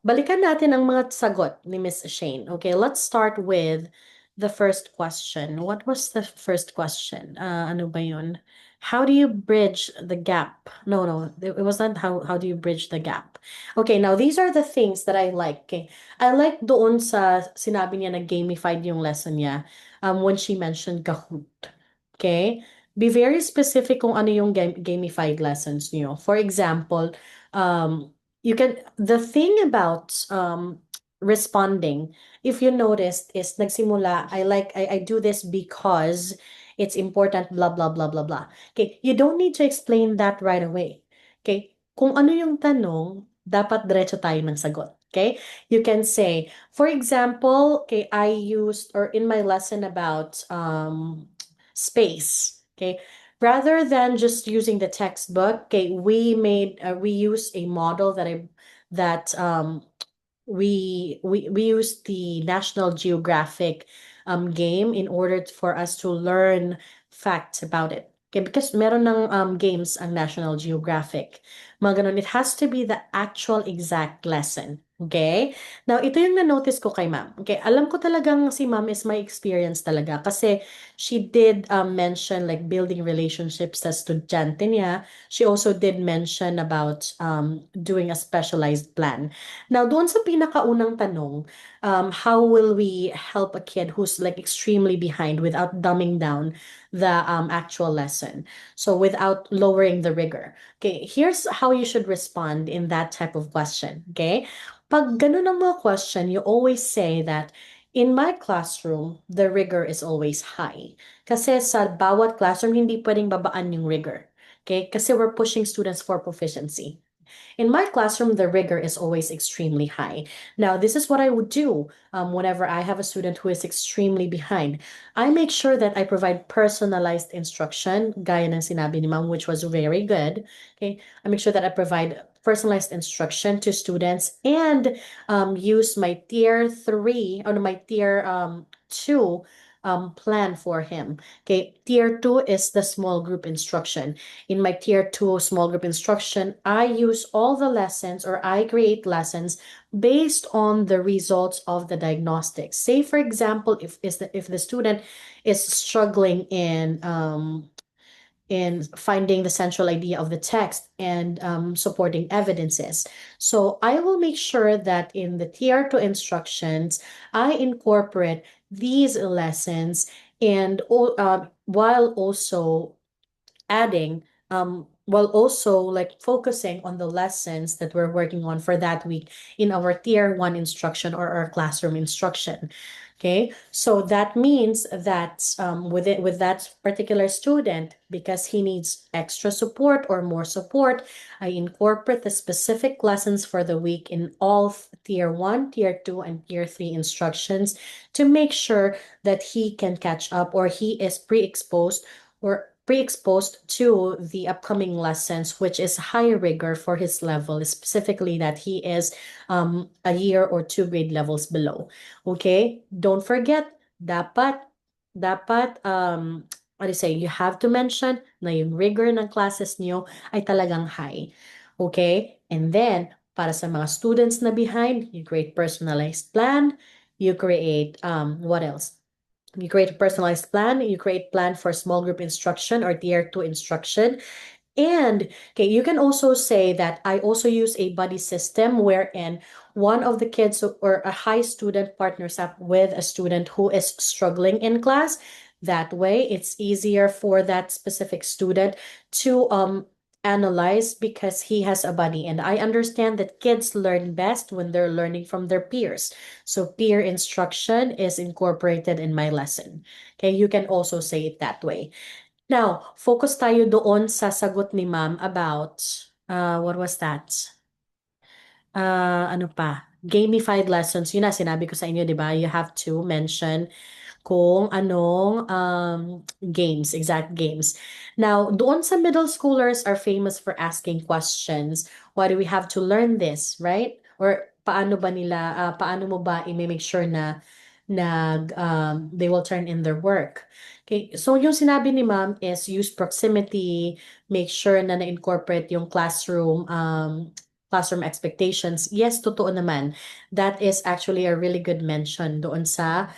balikan natin ang mga sagot ni Miss Shane. Okay, let's start with the first question. What was the first question? Ano ba yun? How do you bridge the gap? No, no, it wasn't how do you bridge the gap. Okay, now these are the things that I like. Okay, I like doon sa sinabi niya na gamified yung lesson niya when she mentioned Kahoot. Okay, be very specific kung ano yung gamified lessons niyo. For example, you can the thing about responding, if you noticed, is nagsimula I do this because it's important, blah blah blah blah blah. Okay, you don't need to explain that right away. Okay, kung ano yung tanong, dapat diretso tayo ng sagot. Okay, you can say, for example, okay, I used, or in my lesson about space, okay, rather than just using the textbook, okay, we use a model that we used the National Geographic game in order for us to learn facts about it. Okay, because meron ng games ang National Geographic. Mga ganun, it has to be the actual exact lesson. Okay? Now, ito yung na-notice ko kay ma'am. Okay, alam ko talagang si ma'am is my experience talaga kasi she did mention like building relationships sa estudyante niya. She also did mention about doing a specialized plan. Now, doon sa pinakaunang tanong, how will we help a kid who's like extremely behind without dumbing down the actual lesson? So without lowering the rigor. Okay, here's how you should respond in that type of question. Okay? Pag ganun ang mga question, you always say that in my classroom, the rigor is always high. Kasi sa bawat classroom, hindi pwedeng babaan yung rigor. Okay? Kasi we're pushing students for proficiency. In my classroom, the rigor is always extremely high. Now, this is what I would do whenever I have a student who is extremely behind. I make sure that I provide personalized instruction, gaya ng sinabi ni Ma'am, which was very good. Okay, I make sure that I provide personalized instruction to students and use my tier 3 or my tier 2 plan for him. Okay, tier 2 is the small group instruction. In my tier 2 small group instruction, I use all the lessons, or I create lessons based on the results of the diagnostics. Say, for example, if the student is struggling in finding the central idea of the text and supporting evidences. So I will make sure that in the tier 2 instructions, I incorporate these lessons and while also adding while also like focusing on the lessons that we're working on for that week in our tier 1 instruction or our classroom instruction. Okay, so that means that with that particular student, because he needs extra support or more support, I incorporate the specific lessons for the week in all tier 1, tier 2, and tier 3 instructions to make sure that he can catch up, or he is pre-exposed to the upcoming lessons, which is high rigor for his level, specifically that he is a year or 2 grade levels below. Okay? Don't forget, dapat what do you say, you have to mention na yung rigor ng classes niyo ay talagang high. Okay? And then, para sa mga students na behind, you create personalized plan, you create, what else? You create a personalized plan, you create plan for small group instruction or tier 2 instruction. And okay, you can also say that I also use a buddy system wherein one of the kids or a high student partners up with a student who is struggling in class. That way, it's easier for that specific student to analyze because he has a buddy. And I understand that kids learn best when they're learning from their peers. So peer instruction is incorporated in my lesson. Okay, you can also say it that way. Now, focus tayo doon sa sagot ni ma'am about, what was that? Ano pa? Gamified lessons. Yun na, sinabi ko sa inyo, di ba? You have to mention kung anong games, exact games. Now, doon sa middle schoolers are famous for asking questions. Why do we have to learn this, right? Or paano mo ba i-make sure na they will turn in their work? Okay, so yung sinabi ni ma'am is use proximity, make sure na na-incorporate yung classroom expectations. Yes, totoo naman. That is actually a really good mention doon sa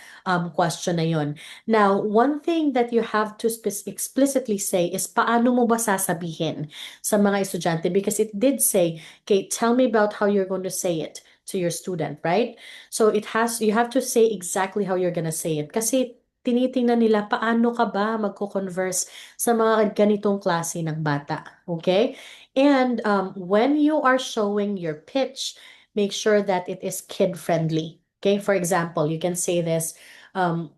question na yun. Now, one thing that you have to explicitly say is paano mo ba sasabihin sa mga estudyante? Because it did say, okay, tell me about how you're going to say it to your student, right? So you have to say exactly how you're gonna say it. Kasi tinitingnan nila paano ka ba magko-converse sa mga ganitong klase ng bata. Okay? And when you are showing your pitch, make sure that it is kid-friendly. Okay? For example, you can say this, um,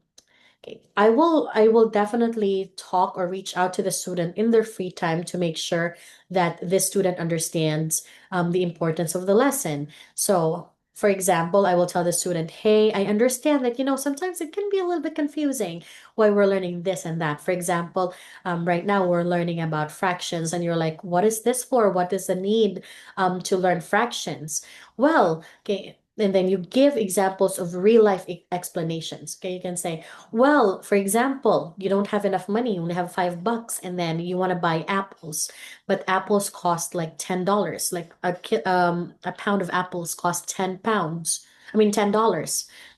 okay, I will definitely talk or reach out to the student in their free time to make sure that this student understands the importance of the lesson. So, for example, I will tell the student, hey, I understand that, sometimes it can be a little bit confusing why we're learning this and that. For example, right now we're learning about fractions, and you're like, what is this for? What is the need to learn fractions? Well, okay, and then you give examples of real life explanations. Okay, you can say, well, for example, you don't have enough money, you only have $5, and then you want to buy apples, but apples cost like $10. Like a pound of apples cost 10 pounds. I mean $10.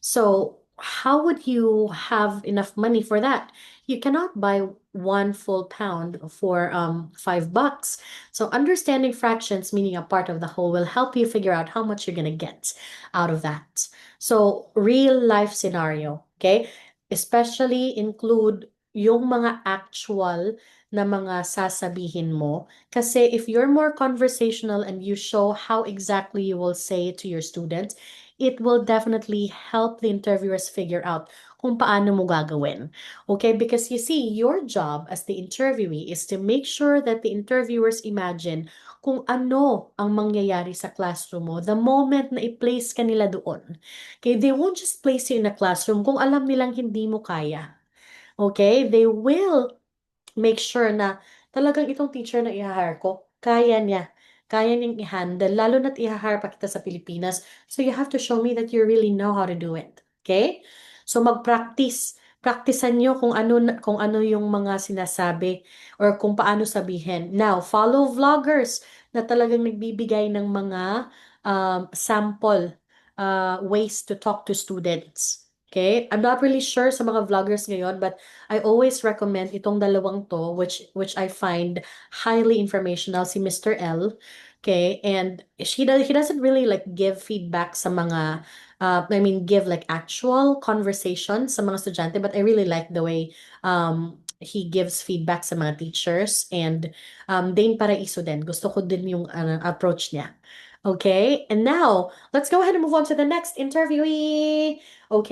So how would you have enough money for that? You cannot buy one full pound for $5. So understanding fractions, meaning a part of the whole, will help you figure out how much you're gonna get out of that. So real life scenario, okay? Especially include yung mga actual na mga sasabihin mo. Kasi if you're more conversational and you show how exactly you will say it to your students, it will definitely help the interviewers figure out kung paano mo gagawin. Okay? Because you see, your job as the interviewee is to make sure that the interviewers imagine kung ano ang mangyayari sa classroom mo the moment na i-place ka nila doon. Okay? They won't just place you in a classroom kung alam nilang hindi mo kaya. Okay? They will make sure na talagang itong teacher na i-hire ko, kaya niya. Kaya niyang i-handle, lalo na't i-hire pa kita sa Pilipinas. So you have to show me that you really know how to do it. Okay? So mag-practice. Practicean niyo kung ano yung mga sinasabi or kung paano sabihin. Now, follow vloggers na talagang nagbibigay ng mga sample ways to talk to students. Okay? I'm not really sure sa mga vloggers ngayon, but I always recommend itong dalawang to, which I find highly informational, si Mr. L. Okay, and he doesn't really like give feedback sa mga give like actual conversation sa mga estudyante, but I really like the way he gives feedback sa mga teachers, and Dane Paraiso din. Gusto ko din yung approach niya. Okay, and now let's go ahead and move on to the next interviewee. Okay.